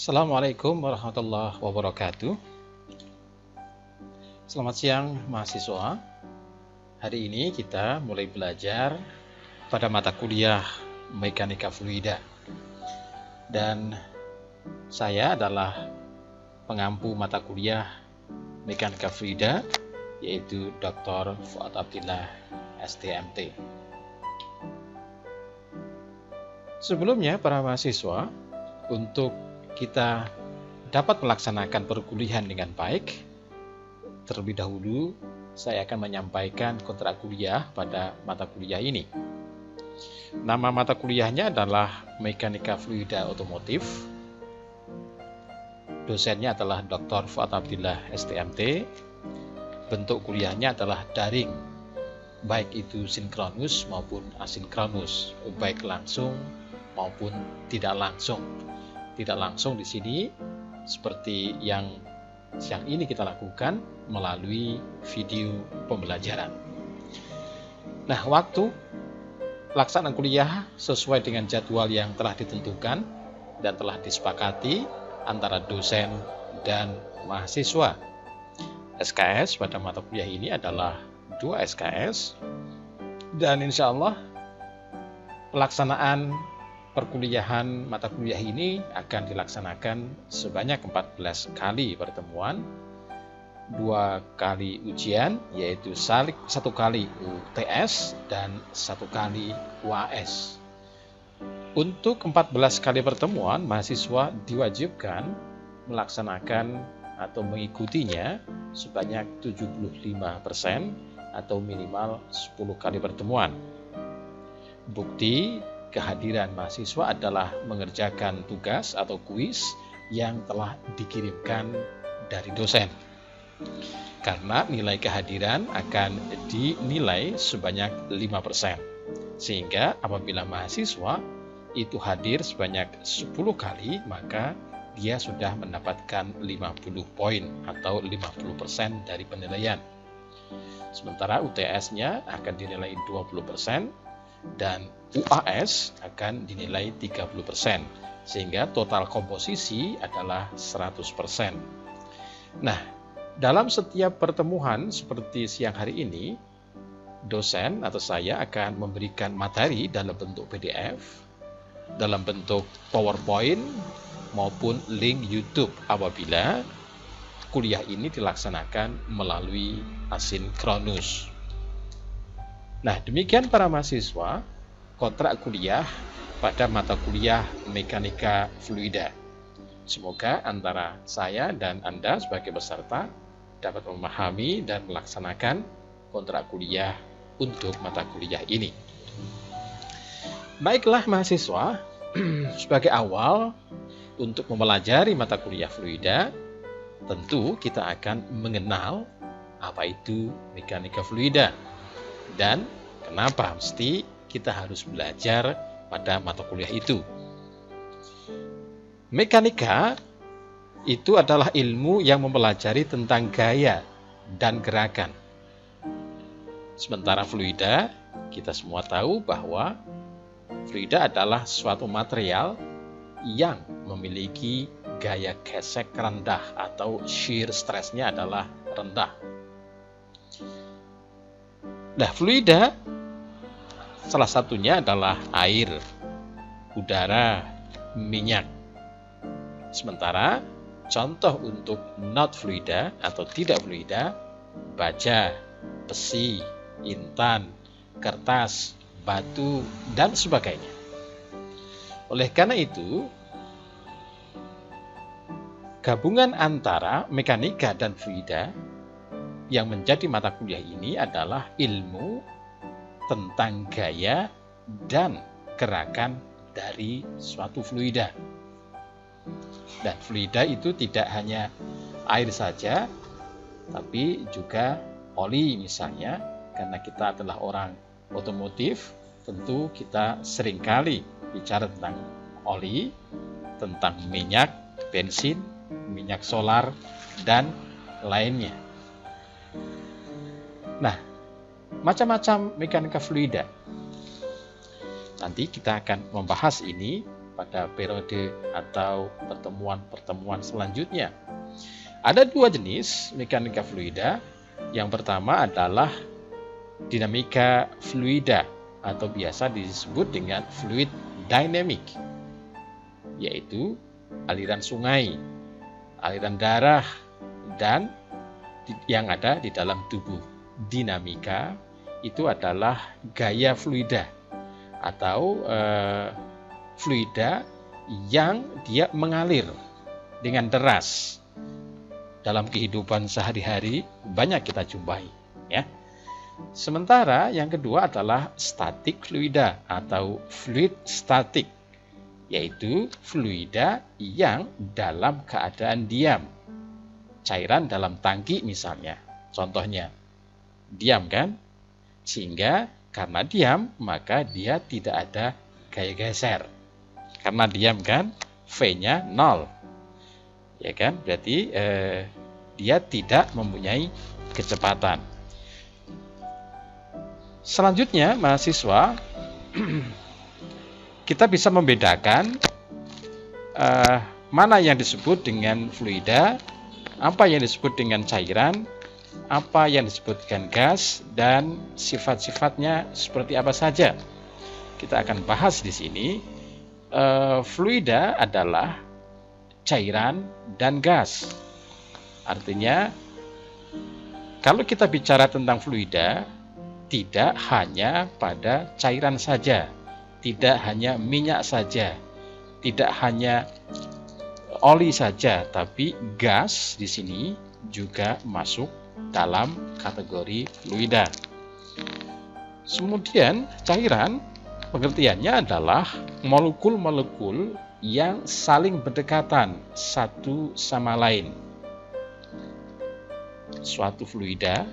Assalamualaikum warahmatullahi wabarakatuh. Selamat siang mahasiswa. Hari ini kita mulai belajar pada mata kuliah Mekanika Fluida. Dan saya adalah pengampu mata kuliah Mekanika Fluida, yaitu Dr. Fuad Abdillah, STMT. Sebelumnya para mahasiswa, untuk kita dapat melaksanakan perkuliahan dengan baik, terlebih dahulu saya akan menyampaikan kontrak kuliah pada mata kuliah ini. Nama mata kuliahnya adalah Mekanika Fluida Otomotif. Dosennya adalah Dr. Fuad Abdillah, STMT. Bentuk kuliahnya adalah daring, baik itu sinkronus maupun asinkronus, baik langsung maupun tidak langsung. Tidak langsung di sini seperti yang siang ini kita lakukan melalui video pembelajaran. Nah, waktu pelaksanaan kuliah sesuai dengan jadwal yang telah ditentukan dan telah disepakati antara dosen dan mahasiswa. SKS pada mata kuliah ini adalah 2 SKS, dan insya Allah pelaksanaan perkuliahan mata kuliah ini akan dilaksanakan sebanyak 14 kali pertemuan, 2 kali ujian, yaitu 1 kali UTS dan 1 kali UAS. Untuk 14 kali pertemuan, mahasiswa diwajibkan melaksanakan atau mengikutinya sebanyak 75% atau minimal 10 kali pertemuan. Bukti kehadiran mahasiswa adalah mengerjakan tugas atau kuis yang telah dikirimkan dari dosen. Karena nilai kehadiran akan dinilai sebanyak 5%. Sehingga apabila mahasiswa itu hadir sebanyak 10 kali, maka dia sudah mendapatkan 50 poin atau 50% dari penilaian. Sementara UTS-nya akan dinilai 20%, dan UAS akan dinilai 30%, sehingga total komposisi adalah 100%. Nah, dalam setiap pertemuan seperti siang hari ini, dosen atau saya akan memberikan materi dalam bentuk PDF, dalam bentuk PowerPoint, maupun link YouTube apabila kuliah ini dilaksanakan melalui asinkronus. Nah, demikian para mahasiswa, kontrak kuliah pada mata kuliah Mekanika Fluida. Semoga antara saya dan Anda sebagai peserta dapat memahami dan melaksanakan kontrak kuliah untuk mata kuliah ini. Baiklah mahasiswa, sebagai awal untuk mempelajari mata kuliah Fluida, tentu kita akan mengenal apa itu Mekanika Fluida dan kenapa mesti kita harus belajar pada mata kuliah itu. Mekanika itu adalah ilmu yang mempelajari tentang gaya dan gerakan. Sementara fluida, kita semua tahu bahwa fluida adalah suatu material yang memiliki gaya gesek rendah atau shear stress-nya adalah rendah. Nah, fluida salah satunya adalah air, udara, minyak. Sementara contoh untuk not fluida atau tidak fluida, baja, besi, intan, kertas, batu, dan sebagainya. Oleh karena itu, gabungan antara mekanika dan fluida yang menjadi mata kuliah ini adalah ilmu tentang gaya dan gerakan dari suatu fluida. Dan fluida itu tidak hanya air saja, tapi juga oli misalnya. Karena kita adalah orang otomotif, tentu kita seringkali bicara tentang oli, tentang minyak, bensin, minyak solar, dan lainnya. Nah, macam-macam mekanika fluida. Nanti kita akan membahas ini pada periode atau pertemuan-pertemuan selanjutnya. Ada dua jenis mekanika fluida. Yang pertama adalah dinamika fluida atau biasa disebut dengan fluid dynamic, yaitu aliran sungai, aliran darah, dan yang ada di dalam tubuh. Dinamika itu adalah gaya fluida atau fluida yang dia mengalir dengan deras. Dalam kehidupan sehari-hari banyak kita jumpai, ya. Sementara yang kedua adalah static fluida atau fluid static, yaitu fluida yang dalam keadaan diam. Cairan dalam tangki misalnya, contohnya diam kan? Sehingga karena diam maka dia tidak ada gaya geser. Karena diam kan, V-nya 0. Ya kan? Berarti dia tidak mempunyai kecepatan. Selanjutnya, mahasiswa, kita bisa membedakan mana yang disebut dengan fluida, apa yang disebut dengan cairan, apa yang disebut dengan gas, dan sifat-sifatnya seperti apa saja. Kita akan bahas di sini. Fluida adalah cairan dan gas. Artinya, kalau kita bicara tentang fluida, tidak hanya pada cairan saja, tidak hanya minyak saja, tidak hanya oli saja, tapi gas di sini juga masuk dalam kategori fluida. Kemudian cairan pengertiannya adalah molekul-molekul yang saling berdekatan satu sama lain. Suatu fluida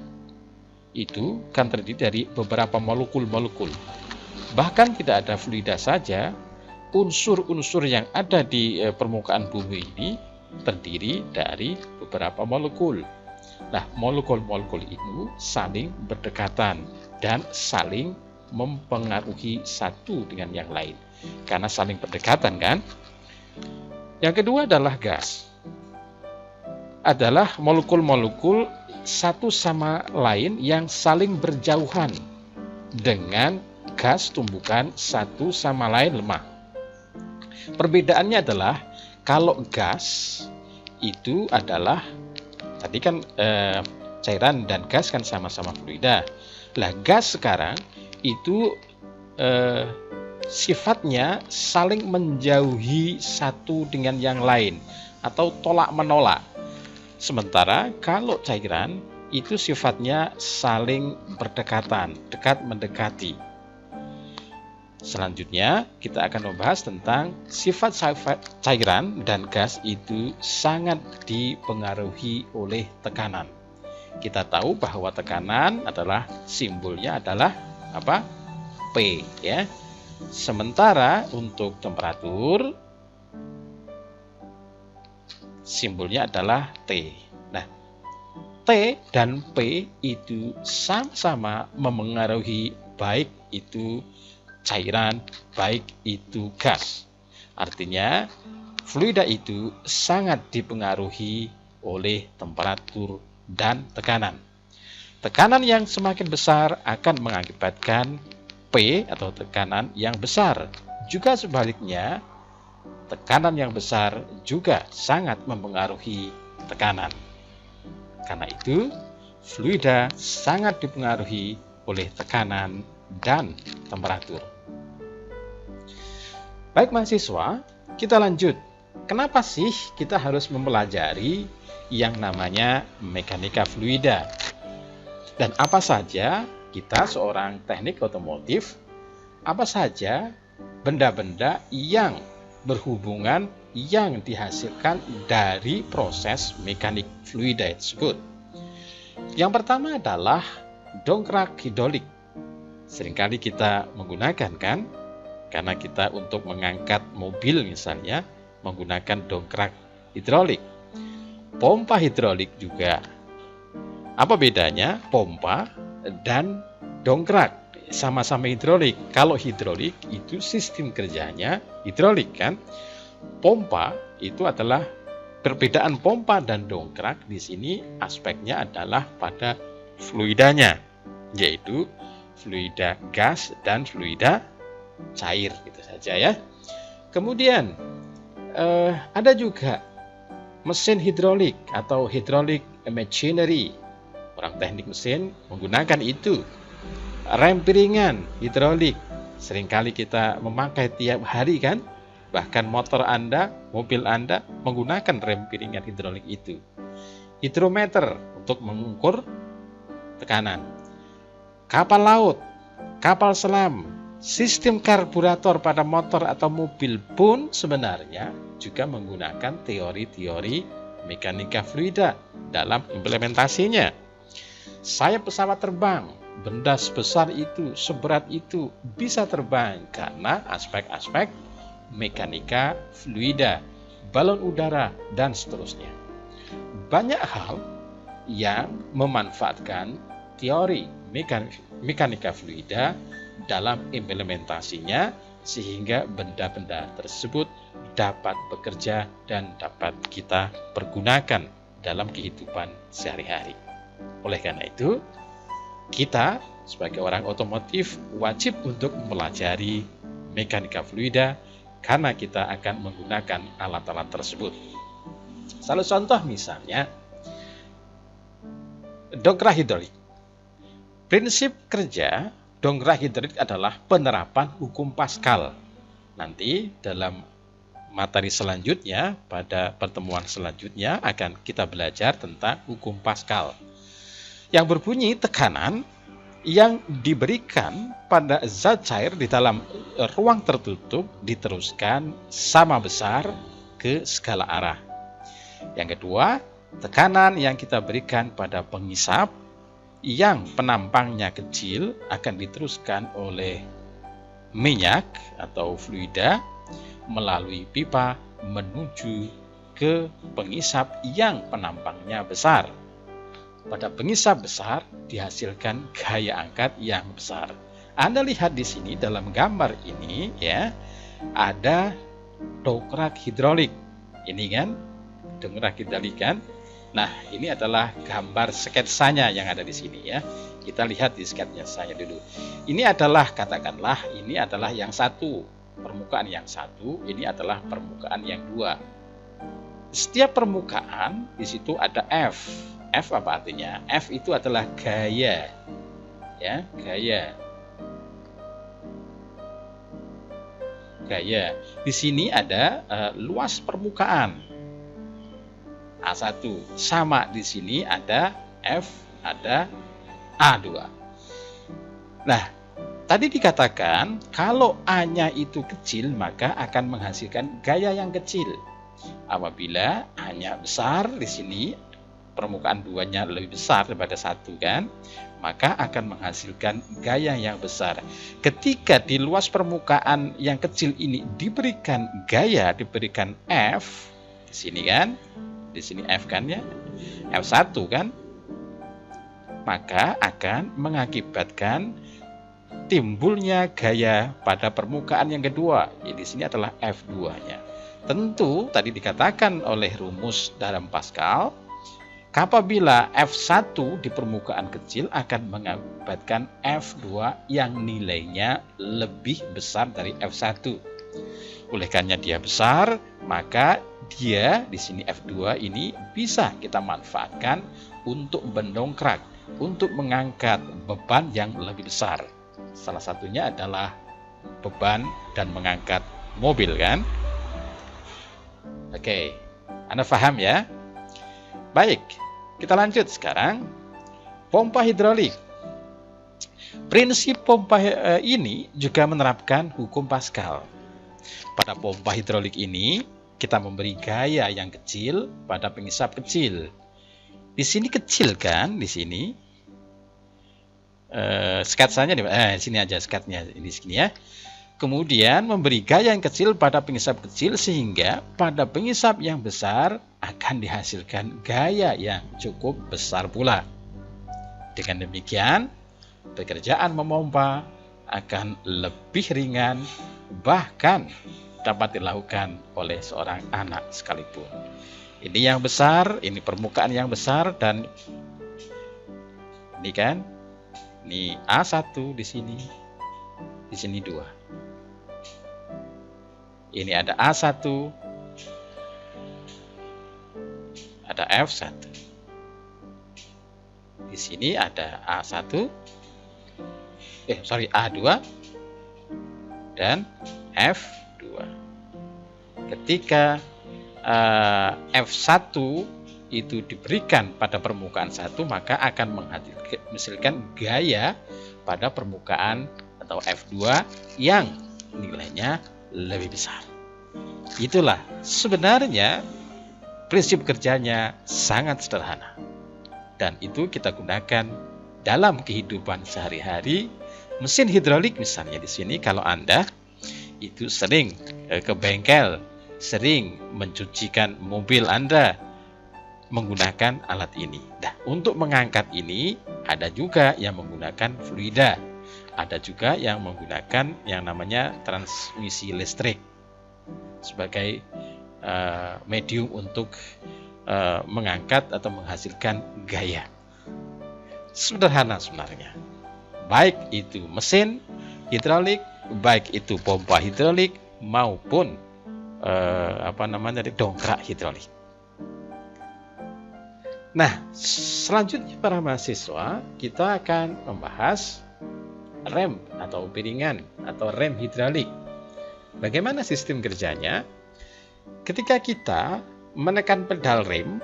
itu kan terdiri dari beberapa molekul-molekul. Bahkan tidak ada fluida saja, unsur-unsur yang ada di permukaan bumi ini terdiri dari beberapa molekul. Nah, molekul-molekul itu saling berdekatan dan saling mempengaruhi satu dengan yang lain. Karena saling berdekatan kan. Yang kedua adalah gas. Adalah molekul-molekul satu sama lain yang saling berjauhan dengan gas tumbukan satu sama lain lemah. Perbedaannya adalah kalau gas itu adalah tadi kan cairan dan gas kan sama-sama fluida. Lah gas sekarang itu sifatnya saling menjauhi satu dengan yang lain atau tolak menolak. Sementara kalau cairan itu sifatnya saling berdekatan, dekat mendekati. Selanjutnya kita akan membahas tentang sifat-sifat cairan dan gas itu sangat dipengaruhi oleh tekanan. Kita tahu bahwa tekanan adalah simbolnya adalah apa? P, ya. Sementara untuk temperatur simbolnya adalah T. Nah, T dan P itu sama-sama memengaruhi baik itu cairan, baik itu gas. Artinya, fluida itu sangat dipengaruhi oleh temperatur dan tekanan. Tekanan yang semakin besar akan mengakibatkan P atau tekanan yang besar. Juga sebaliknya, tekanan yang besar juga sangat mempengaruhi tekanan. Karena itu, fluida sangat dipengaruhi oleh tekanan dan temperatur. Baik mahasiswa, kita lanjut. Kenapa sih kita harus mempelajari yang namanya mekanika fluida? Dan apa saja kita seorang teknik otomotif, apa saja benda-benda yang berhubungan yang dihasilkan dari proses mekanik fluida tersebut. Yang pertama adalah dongkrak hidrolik. Seringkali kita menggunakan kan, karena kita untuk mengangkat mobil misalnya menggunakan dongkrak hidrolik. Pompa hidrolik juga. Apa bedanya pompa dan dongkrak? sama-sama hidrolik. Kalau hidrolik itu sistem kerjanya hidrolik kan. Pompa itu adalah perbedaan pompa dan dongkrak di sini aspeknya adalah pada fluidanya, yaitu fluida gas dan fluida cair, gitu saja ya. Kemudian ada juga mesin hidrolik atau hydraulic machinery. Orang teknik mesin menggunakan itu. Rem piringan hidrolik seringkali kita memakai tiap hari kan. Bahkan motor Anda, mobil Anda menggunakan rem piringan hidrolik itu. Hidrometer untuk mengukur tekanan. Kapal laut, kapal selam, sistem karburator pada motor atau mobil pun sebenarnya juga menggunakan teori-teori mekanika fluida dalam implementasinya. Sayap pesawat terbang, benda sebesar itu, seberat itu bisa terbang karena aspek-aspek mekanika fluida, balon udara, dan seterusnya. Banyak hal yang memanfaatkan teori mekanika fluida dalam implementasinya sehingga benda-benda tersebut dapat bekerja dan dapat kita pergunakan dalam kehidupan sehari-hari. Oleh karena itu, kita sebagai orang otomotif wajib untuk mempelajari mekanika fluida karena kita akan menggunakan alat-alat tersebut. Salah contoh misalnya dongkrak hidrolik. Prinsip kerja dongkrak hidrolik adalah penerapan hukum Pascal. Nanti dalam materi selanjutnya, pada pertemuan selanjutnya akan kita belajar tentang hukum Pascal. Yang berbunyi tekanan yang diberikan pada zat cair di dalam ruang tertutup diteruskan sama besar ke segala arah. Yang kedua, tekanan yang kita berikan pada pengisap yang penampangnya kecil akan diteruskan oleh minyak atau fluida melalui pipa menuju ke pengisap yang penampangnya besar. Pada pengisap besar dihasilkan gaya angkat yang besar. Anda lihat di sini dalam gambar ini ya, ada dongkrak hidrolik. Ini kan dongkrak hidrolik kan. Nah, ini adalah gambar sketsanya yang ada di sini ya. Kita lihat di sketsnya saya dulu. Ini adalah, katakanlah ini adalah yang satu, permukaan yang satu, ini adalah permukaan yang dua. Setiap permukaan di situ ada F. F apa artinya? F itu adalah gaya. Ya, gaya. Gaya. Di sini ada luas permukaan. A1. Sama di sini ada F, ada A2. Nah, tadi dikatakan kalau A-nya itu kecil maka akan menghasilkan gaya yang kecil. Apabila A-nya besar di sini, permukaan duanya lebih besar daripada satu kan, maka akan menghasilkan gaya yang besar. Ketika di luas permukaan yang kecil ini diberikan gaya, diberikan F, di sini kan, di sini F kan ya, F1 kan, maka akan mengakibatkan timbulnya gaya pada permukaan yang kedua. Jadi di sini adalah F2-nya. Tentu tadi dikatakan oleh rumus dalam Pascal, apabila F1 di permukaan kecil akan mengakibatkan F2 yang nilainya lebih besar dari F1. Oleh karena dia besar, maka dia di sini F2 ini bisa kita manfaatkan untuk mendongkrak, untuk mengangkat beban yang lebih besar. Salah satunya adalah beban dan mengangkat mobil kan? Oke, Anda paham ya? Baik. Kita lanjut sekarang. Pompa hidrolik. Prinsip pompa ini juga menerapkan hukum Pascal. Pada pompa hidrolik ini, kita memberi gaya yang kecil pada pengisap kecil. Di sini kecil kan, di sini. Sketsanya di sini aja sketnya di sini ya. Kemudian memberi gaya yang kecil pada pengisap kecil sehingga pada pengisap yang besar akan dihasilkan gaya yang cukup besar pula. Dengan demikian, pekerjaan memompa akan lebih ringan, bahkan dapat dilakukan oleh seorang anak sekalipun. Ini yang besar, ini permukaan yang besar, dan ini kan, ini A1 di sini 2. Ini ada A1, ada F1. Di sini ada A1, A2 dan F2. Ketika F1 itu diberikan pada permukaan 1, maka akan menghasilkan gaya pada permukaan atau F2 yang nilainya lebih besar. Itulah sebenarnya prinsip kerjanya sangat sederhana. Dan itu kita gunakan dalam kehidupan sehari-hari. Mesin hidrolik misalnya di sini, kalau Anda itu sering ke bengkel, sering mencucikan mobil Anda menggunakan alat ini. Nah, untuk mengangkat ini ada juga yang menggunakan fluida, ada juga yang menggunakan yang namanya transmisi listrik sebagai medium untuk mengangkat atau menghasilkan gaya. Sederhana sebenarnya. Baik itu mesin hidrolik, baik itu pompa hidrolik maupun dongkrak hidrolik. Nah, selanjutnya para mahasiswa, kita akan membahas rem atau piringan atau rem hidrolik. Bagaimana sistem kerjanya? Ketika kita menekan pedal rem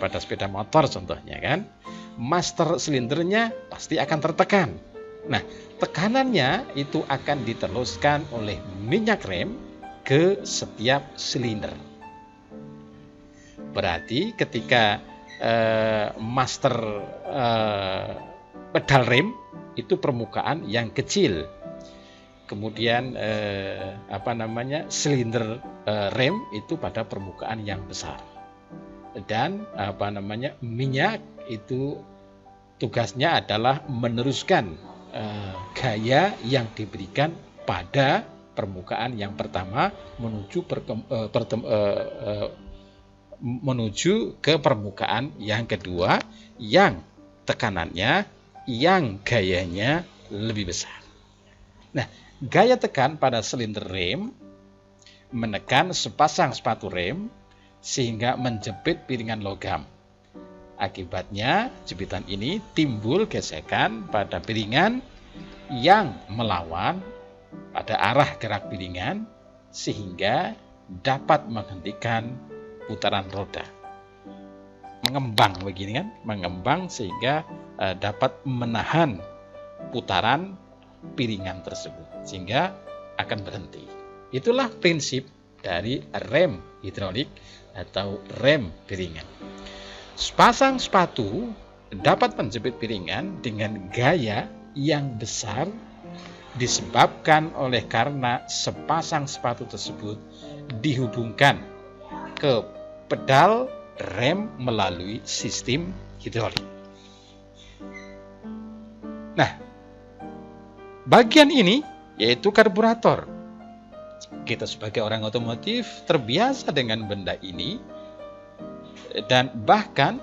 pada sepeda motor contohnya kan, master silindernya pasti akan tertekan. Nah, tekanannya itu akan diteruskan oleh minyak rem ke setiap silinder. Berarti ketika master pedal rem itu permukaan yang kecil, kemudian silinder rem itu pada permukaan yang besar, dan minyak itu tugasnya adalah meneruskan gaya yang diberikan pada permukaan yang pertama menuju ke permukaan yang kedua, yang tekanannya, yang gayanya lebih besar. Nah, gaya tekan pada silinder rem menekan sepasang sepatu rem sehingga menjepit piringan logam. Akibatnya, jepitan ini timbul gesekan pada piringan yang melawan pada arah gerak piringan sehingga dapat menghentikan putaran roda. Mengembang begini kan, mengembang sehingga dapat menahan putaran piringan tersebut sehingga akan berhenti. Itulah prinsip dari rem hidrolik atau rem piringan. Sepasang sepatu dapat menjepit piringan dengan gaya yang besar disebabkan oleh karena sepasang sepatu tersebut dihubungkan ke pedal rem melalui sistem hidrolik. Nah, bagian ini yaitu karburator. Kita sebagai orang otomotif terbiasa dengan benda ini, dan bahkan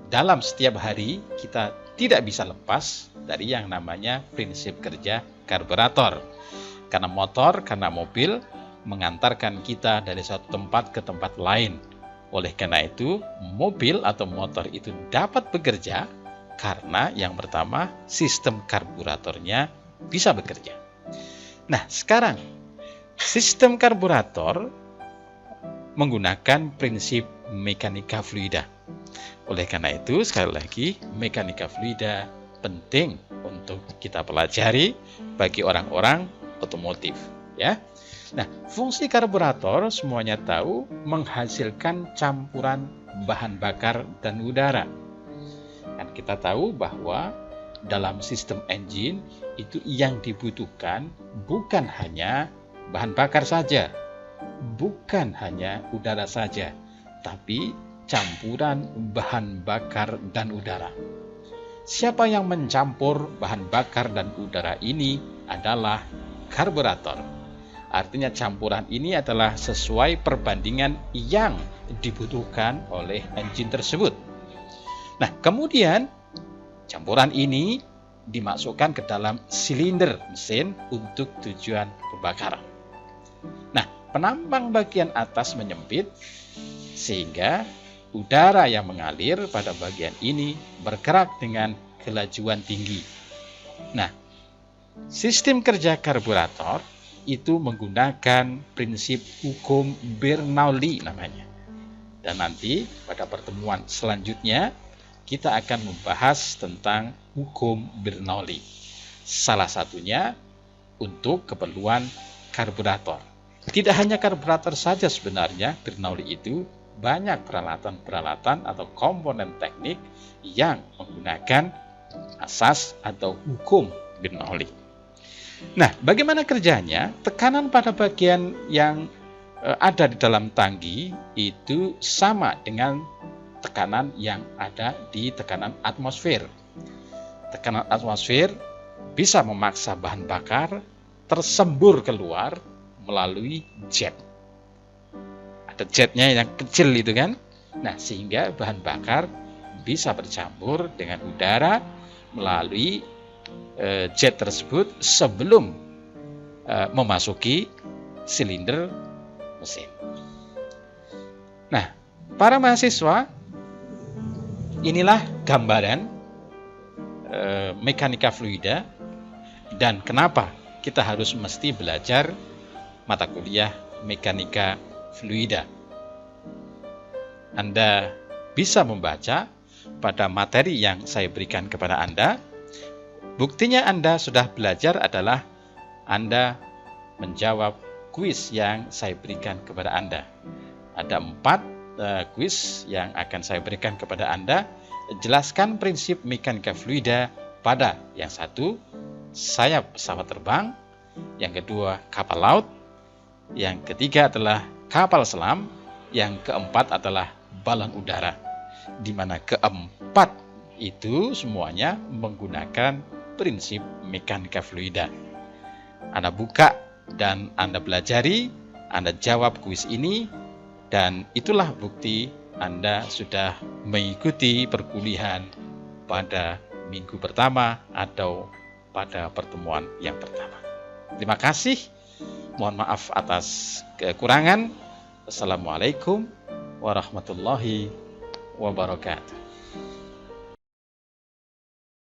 dalam setiap hari kita tidak bisa lepas dari yang namanya prinsip kerja karburator. Karena motor, karena mobil mengantarkan kita dari satu tempat ke tempat lain. Oleh karena itu, mobil atau motor itu dapat bekerja karena yang pertama, sistem karburatornya bisa bekerja. Nah, sekarang sistem karburator menggunakan prinsip mekanika fluida. Oleh karena itu, sekali lagi, mekanika fluida penting untuk kita pelajari bagi orang-orang otomotif, ya. Nah, fungsi karburator semuanya tahu menghasilkan campuran bahan bakar dan udara. Kan kita tahu bahwa dalam sistem engine itu yang dibutuhkan bukan hanya bahan bakar saja, bukan hanya udara saja, tapi campuran bahan bakar dan udara. siapa yang mencampur bahan bakar dan udara ini adalah karburator. Artinya campuran ini adalah sesuai perbandingan yang dibutuhkan oleh engine tersebut. Nah, kemudian campuran ini dimasukkan ke dalam silinder mesin untuk tujuan pembakaran. Nah, penampang bagian atas menyempit sehingga udara yang mengalir pada bagian ini bergerak dengan kelajuan tinggi. Nah, sistem kerja karburator itu menggunakan prinsip hukum Bernoulli namanya. Dan nanti pada pertemuan selanjutnya kita akan membahas tentang hukum Bernoulli. Salah satunya untuk keperluan karburator. Tidak hanya karburator saja sebenarnya, Bernoulli itu banyak peralatan-peralatan atau komponen teknik yang menggunakan asas atau hukum Bernoulli. Nah, bagaimana kerjanya? Tekanan pada bagian yang ada di dalam tangki itu sama dengan tekanan yang ada di tekanan atmosfer. Tekanan atmosfer bisa memaksa bahan bakar tersembur keluar melalui jet. Ada jetnya yang kecil itu kan. Nah, sehingga bahan bakar bisa bercampur dengan udara melalui jet tersebut sebelum memasuki silinder mesin. Nah, para mahasiswa, inilah gambaran mekanika fluida dan kenapa kita harus mesti belajar mata kuliah mekanika fluida. Anda bisa membaca pada materi yang saya berikan kepada Anda. Buktinya Anda sudah belajar adalah Anda menjawab kuis yang saya berikan kepada Anda. Ada 4 kuis yang akan saya berikan kepada Anda. Jelaskan prinsip mekanika fluida pada yang satu, sayap pesawat terbang. Yang kedua, kapal laut. Yang ketiga adalah kapal selam. Yang keempat adalah balon udara. Di mana keempat itu semuanya menggunakan prinsip mekanika fluida. Anda buka dan Anda pelajari, Anda jawab kuis ini, dan itulah bukti Anda sudah mengikuti perkuliahan pada minggu pertama atau pada pertemuan yang pertama. Terima kasih. Mohon maaf atas kekurangan. Assalamualaikum warahmatullahi wabarakatuh.